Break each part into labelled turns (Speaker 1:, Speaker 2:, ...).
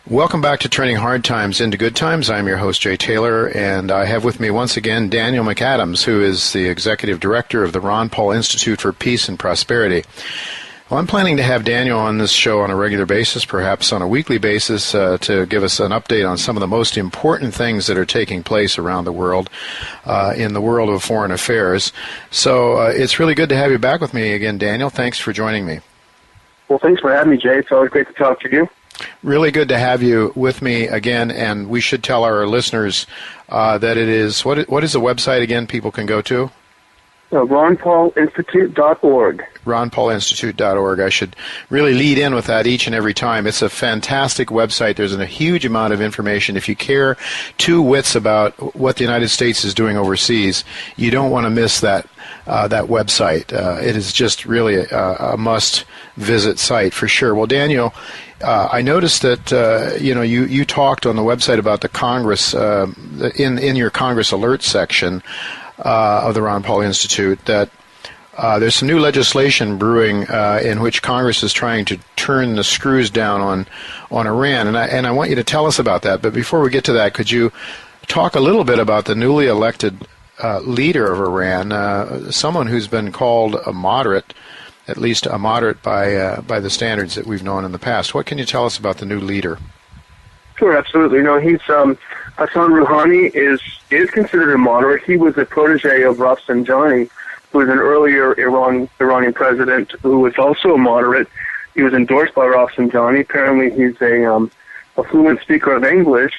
Speaker 1: Welcome back to Turning Hard Times into Good Times. I'm your host, Jay Taylor, and I have with me once again Daniel McAdams, who is the Executive Director of the Ron Paul Institute for Peace and Prosperity. Well, I'm planning to have Daniel on this show on a regular basis, perhaps on a weekly basis, to give us an update on some of the most important things that are taking place around the world, in the world of foreign affairs. So it's really good to have you back with me again, Daniel. Thanks for joining me. Well,
Speaker 2: thanks for having me, Jay. It's always great to talk to you.
Speaker 1: Really good to have you with me again, and we should tell our listeners that it is, what is the website again people can go to?
Speaker 2: RonPaulInstitute.org.
Speaker 1: RonPaulInstitute.org. I should really lead in with that each and every time. It's a fantastic website. There's a huge amount of information. If you care two wits about what the United States is doing overseas, you don't want to miss that website. It is just really a must-visit site for sure. Well, Daniel, I noticed that you talked on the website about the Congress in your Congress alert section of the Ron Paul Institute that there's some new legislation brewing in which Congress is trying to turn the screws down on Iran, and I want you to tell us about that. But before we get to that, could you talk a little bit about the newly elected leader of Iran, someone who's been called a moderate, at least a moderate by the standards that we've known in the past? What can you tell us about the new leader?
Speaker 2: Sure, absolutely. No, he's Hassan Rouhani is considered a moderate. He was a protege of Rafsanjani, who was an earlier Iranian president who was also a moderate. He was endorsed by Rafsanjani. Apparently, he's a fluent speaker of English.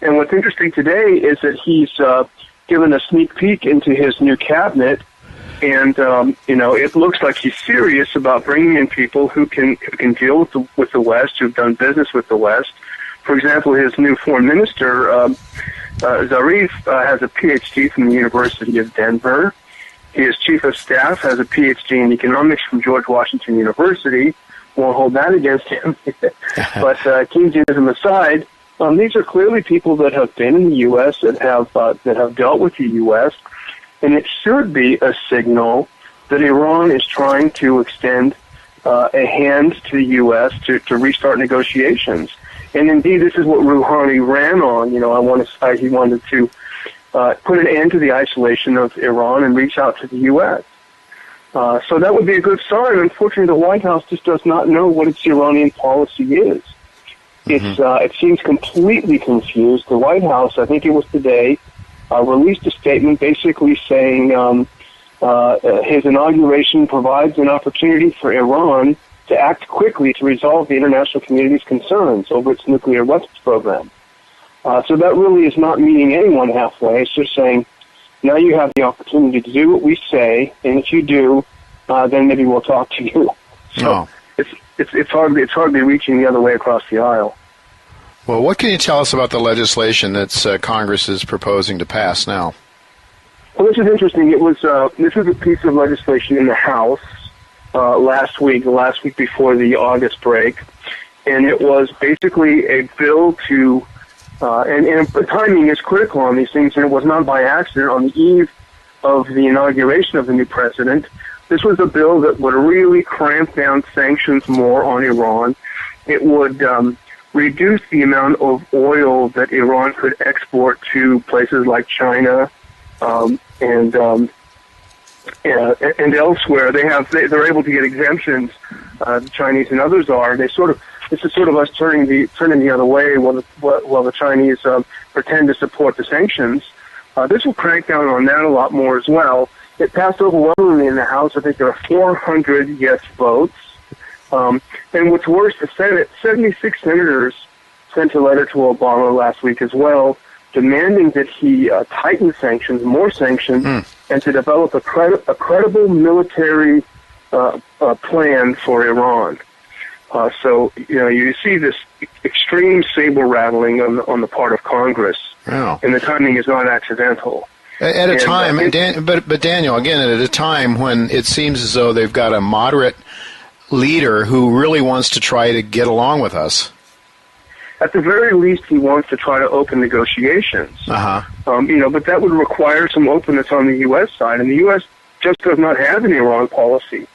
Speaker 2: And what's interesting today is that he's given a sneak peek into his new cabinet, and it looks like he's serious about bringing in people who can deal with the West, who've done business with the West. For example, his new foreign minister, Zarif, has a PhD from the University of Denver. His chief of staff has a PhD in economics from George Washington University. Won't hold that against him. But Keynesianism aside, these are clearly people that have been in the U.S. that have dealt with the U.S. And it should be a signal that Iran is trying to extend a hand to the U.S. to restart negotiations. And indeed, this is what Rouhani ran on. He wanted to put an end to the isolation of Iran and reach out to the U.S. So that would be a good sign. Unfortunately, the White House just does not know what its Iranian policy is. It seems completely confused. The White House, I think it was today, released a statement basically saying his inauguration provides an opportunity for Iran to act quickly to resolve the international community's concerns over its nuclear weapons program. So that really is not meeting anyone halfway. It's just saying, now you have the opportunity to do what we say, and if you do, then maybe we'll talk to you. So it's hardly reaching the other way across the aisle.
Speaker 1: Well, what can you tell us about the legislation that Congress is proposing to pass now?
Speaker 2: Well, this is interesting. This was a piece of legislation in the House last week before the August break, and it was basically a bill to, and the timing is critical on these things, and it was not by accident. On the eve of the inauguration of the new president, this was a bill that would really cramp down sanctions more on Iran. It would reduce the amount of oil that Iran could export to places like China and elsewhere. They're able to get exemptions. The Chinese and others are. This is sort of us turning the other way while the Chinese pretend to support the sanctions. This will crank down on that a lot more as well. It passed overwhelmingly in the House. I think there are 400 yes votes. And what's worse, the Senate, 76 senators sent a letter to Obama last week as well, demanding that he tighten sanctions, more sanctions, and to develop a credible military plan for Iran. So you see this extreme saber rattling on the part of Congress, and the timing is not accidental.
Speaker 1: At a time, but Daniel, again, at a time when it seems as though they've got a moderate leader who really wants to try to get along with us.
Speaker 2: At the very least, he wants to try to open negotiations. But that would require some openness on the U.S. side, and the U.S. just does not have an Iran policy.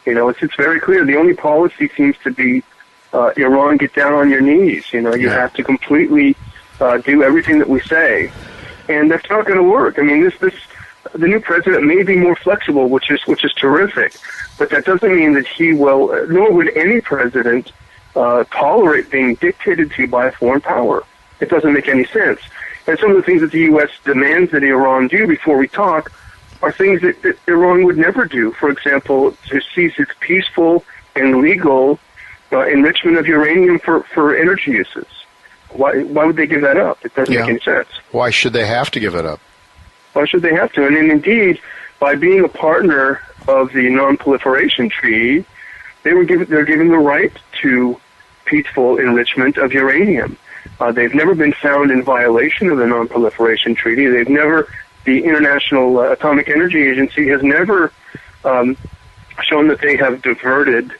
Speaker 2: It's very clear. The only policy seems to be Iran, get down on your knees. You have to completely do everything that we say, and that's not going to work. I mean, the new president may be more flexible, which is terrific, but that doesn't mean that he will. Nor would any president tolerate being dictated to by a foreign power. It doesn't make any sense. And some of the things that the U.S. demands that Iran do before we talk are things that Iran would never do. For example, to cease its peaceful and legal enrichment of uranium for energy uses. Why would they give that up? It doesn't make any sense.
Speaker 1: Why should they have to give it up?
Speaker 2: Why should they have to? And then indeed, by being a partner of the Non-Proliferation Treaty, they're given the right to peaceful enrichment of uranium. They've never been found in violation of the Non-Proliferation Treaty. The International Atomic Energy Agency has never shown that they have diverted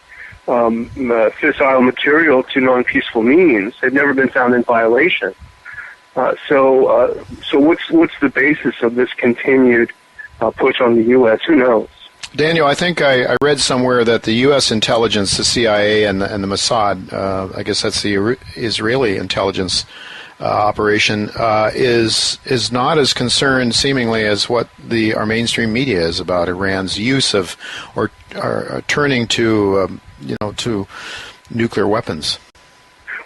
Speaker 2: fissile material to non-peaceful means. They've never been found in violation. So what's the basis of this continued push on the U.S.? Who knows?
Speaker 1: Daniel, I think I read somewhere that the U.S. intelligence, the CIA and the Mossad, I guess that's the Israeli intelligence operation, is not as concerned, seemingly, as what our mainstream media is about Iran's use of or turning to to nuclear weapons.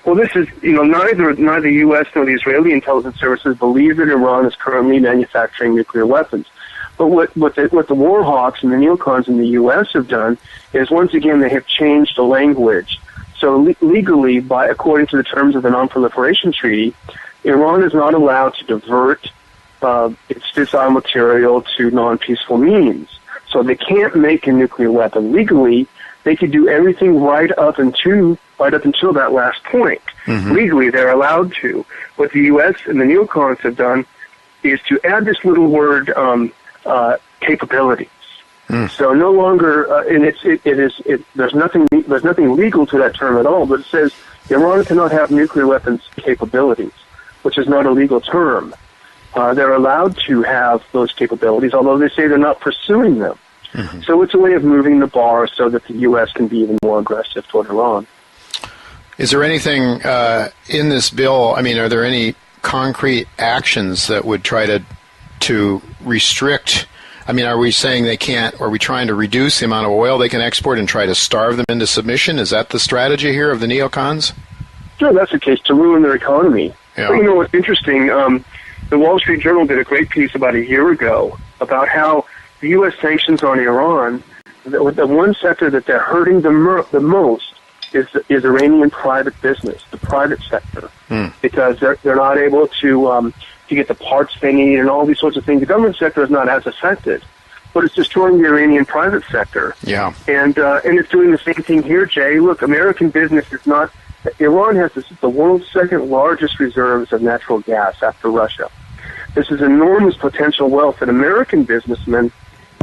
Speaker 2: Well, this is neither the U.S. nor the Israeli intelligence services believe that Iran is currently manufacturing nuclear weapons. But what the war hawks and the neocons in the U.S. have done is, once again, they have changed the language. So legally, according to the terms of the Non-Proliferation Treaty, Iran is not allowed to divert its fissile material to non-peaceful means. So they can't make a nuclear weapon. Legally, they could do everything right up until that last point. Mm-hmm. Legally, they're allowed to. What the U.S. and the neocons have done is to add this little word, capabilities. So no longer, and there's nothing legal to that term at all, but it says Iran cannot have nuclear weapons capabilities, which is not a legal term. They're allowed to have those capabilities, although they say they're not pursuing them. Mm-hmm. So it's a way of moving the bar so that the U.S. can be even more aggressive toward Iran.
Speaker 1: Is there anything in this bill, are there any concrete actions that would try to restrict? Are we saying they can't, or are we trying to reduce the amount of oil they can export and try to starve them into submission? Is that the strategy here of the neocons?
Speaker 2: Sure, that's the case, to ruin their economy. Yeah. But what's interesting, the Wall Street Journal did a great piece about a year ago about how the U.S. sanctions on Iran, the one sector that they're hurting the most is Iranian private business, the private sector, because they're not able to get the parts they need and all these sorts of things. The government sector is not as affected, but it's destroying the Iranian private sector.
Speaker 1: Yeah,
Speaker 2: and it's doing the same thing here, Jay. Look, American business is not. Iran has the world's second largest reserves of natural gas after Russia. This is enormous potential wealth that American businessmen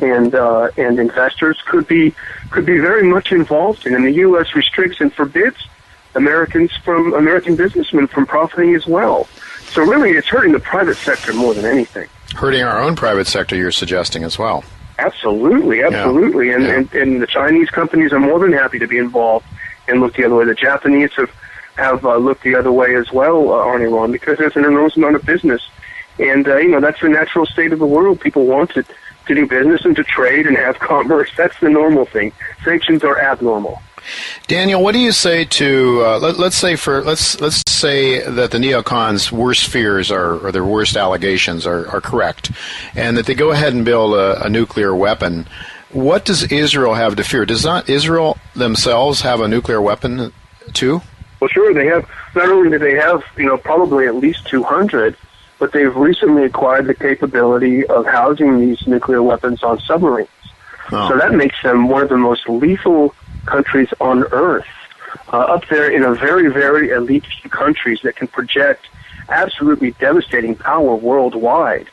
Speaker 2: and investors could be very much involved in, and the U.S. restricts and forbids American businessmen from profiting as well. So really, it's hurting the private sector more than anything.
Speaker 1: Hurting our own private sector, you're suggesting as well.
Speaker 2: Absolutely. Yeah. And the Chinese companies are more than happy to be involved and look the other way. The Japanese have looked the other way as well on Iran, because there's an enormous amount of business. And, that's the natural state of the world. People want to do business and to trade and have commerce. That's the normal thing. Sanctions are abnormal.
Speaker 1: Daniel, what do you say to let's say that the neocons' worst fears or their worst allegations are correct, and that they go ahead and build a nuclear weapon? What does Israel have to fear? Does not Israel themselves have a nuclear weapon too?
Speaker 2: Well, sure, they have. Not only do they have, probably at least 200, but they've recently acquired the capability of housing these nuclear weapons on submarines. Oh. So that makes them one of the most lethal countries on Earth, up there in a very, very elite few countries that can project absolutely devastating power worldwide.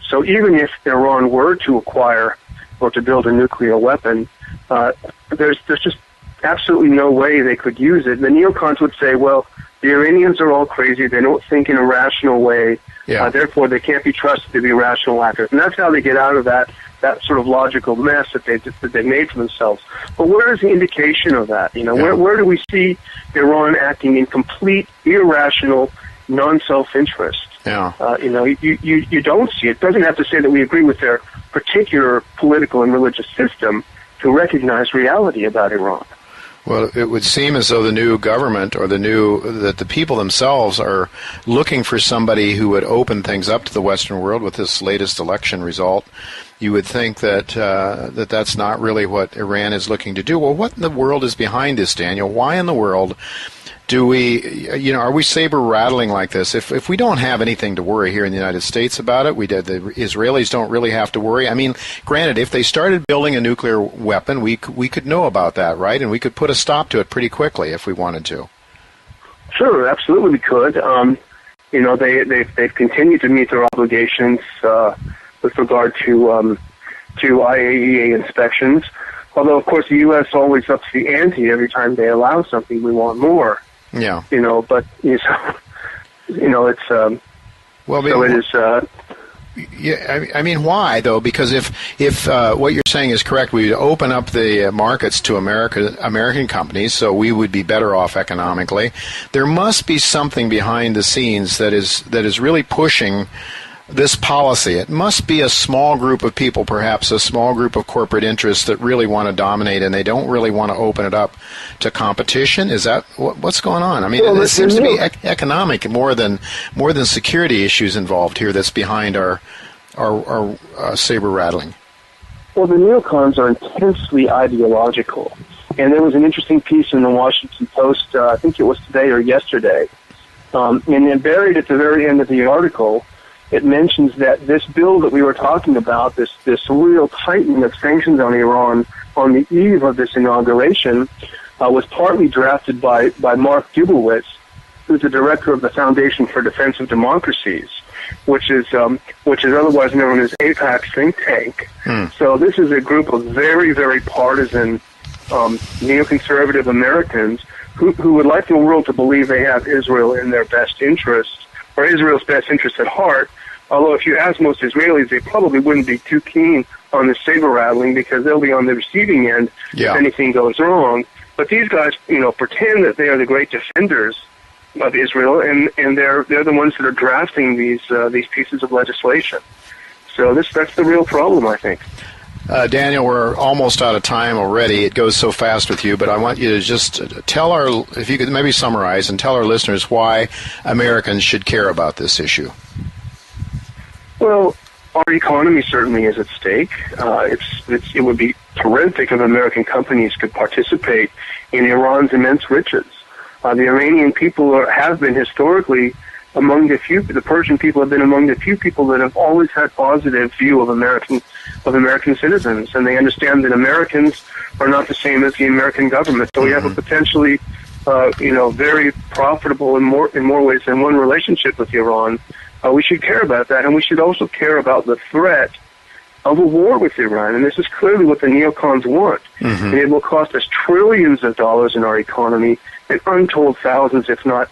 Speaker 2: So even if Iran were to acquire or to build a nuclear weapon, there's just absolutely no way they could use it. The neocons would say, well, the Iranians are all crazy. They don't think in a rational way. Therefore, they can't be trusted to be rational actors. And that's how they get out of that sort of logical mess that they made for themselves. But where is the indication of that? Where do we see Iran acting in complete irrational, non-self-interest? You don't see it. It doesn't have to say that we agree with their particular political and religious system to recognize reality about Iran.
Speaker 1: Well, it would seem as though the new government or that the people themselves are looking for somebody who would open things up to the Western world with this latest election result. You would think that that's not really what Iran is looking to do. Well, what in the world is behind this, Daniel? Why in the world do we, are we saber rattling like this? If we don't have anything to worry here in the United States about it, the Israelis don't really have to worry. I mean, granted, if they started building a nuclear weapon, we could know about that, right? And we could put a stop to it pretty quickly if we wanted to.
Speaker 2: Sure, absolutely we could. They've continued to meet their obligations with regard to IAEA inspections. Although, of course, the U.S. always ups the ante every time they allow something. We want more. Yeah. But it's
Speaker 1: well,
Speaker 2: so it is.
Speaker 1: Yeah, I mean, why though? Because if what you're saying is correct, we would open up the markets to American companies, so we would be better off economically. There must be something behind the scenes that is really pushing this policy. It must be a small group of people, perhaps a small group of corporate interests that really want to dominate, and they don't really want to open it up to competition. Is that what's going on? I mean, it seems to be economic more than security issues involved here. That's behind our saber rattling.
Speaker 2: Well, the neocons are intensely ideological, and there was an interesting piece in the Washington Post. I think it was today or yesterday, and then buried at the very end of the article, it mentions that this bill that we were talking about, this real tightening of sanctions on Iran on the eve of this inauguration, was partly drafted by Mark Dubowitz, who's the director of the Foundation for Defense of Democracies, which is otherwise known as AIPAC's think tank. So this is a group of very, very partisan neoconservative Americans who would like the world to believe they have Israel in their best interest, or Israel's best interest at heart. Although if you ask most Israelis, they probably wouldn't be too keen on the saber rattling because they'll be on the receiving end if anything goes wrong. But these guys, pretend that they are the great defenders of Israel, and they're the ones that are drafting these pieces of legislation. So that's the real problem, I think.
Speaker 1: Daniel, we're almost out of time already. It goes so fast with you, but I want you to just if you could maybe summarize and tell our listeners why Americans should care about this issue.
Speaker 2: Well, our economy certainly is at stake. It would be terrific if American companies could participate in Iran's immense riches. The Iranian people have been historically among the few. The Persian people have been among the few people that have always had positive view of American citizens, and they understand that Americans are not the same as the American government. So we have a potentially, very profitable in more ways than one relationship with Iran. We should care about that, and we should also care about the threat of a war with Iran. And this is clearly what the neocons want. And it will cost us trillions of dollars in our economy and untold thousands, if not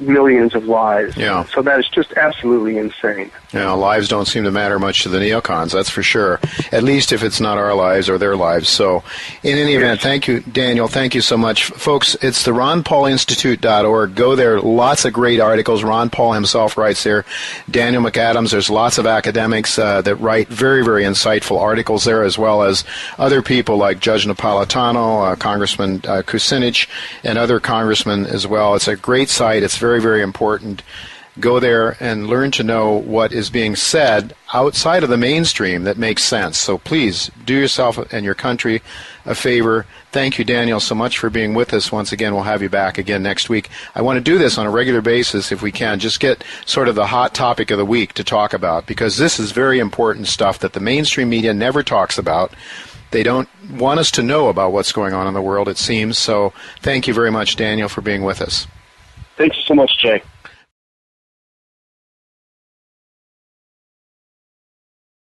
Speaker 2: millions of lives. Yeah. So that is just absolutely insane.
Speaker 1: Yeah, lives don't seem to matter much to the neocons, that's for sure. At least if it's not our lives or their lives. So in any event, thank you, Daniel. Thank you so much. Folks, it's the RonPaulInstitute.org. Go there. Lots of great articles. Ron Paul himself writes there. Daniel McAdams. There's lots of academics that write very, very insightful articles there, as well as other people like Judge Napolitano, Congressman Kucinich, and other congressmen as well. It's a great site. It's very, very important. Go there and learn to know what is being said outside of the mainstream that makes sense. So please do yourself and your country a favor. Thank you, Daniel, so much for being with us. Once again, we'll have you back again next week. I want to do this on a regular basis if we can. Just get sort of the hot topic of the week to talk about, because this is very important stuff that the mainstream media never talks about. They don't want us to know about what's going on in the world, it seems. So thank you very much, Daniel, for being with us.
Speaker 2: Thank you so much, Jay.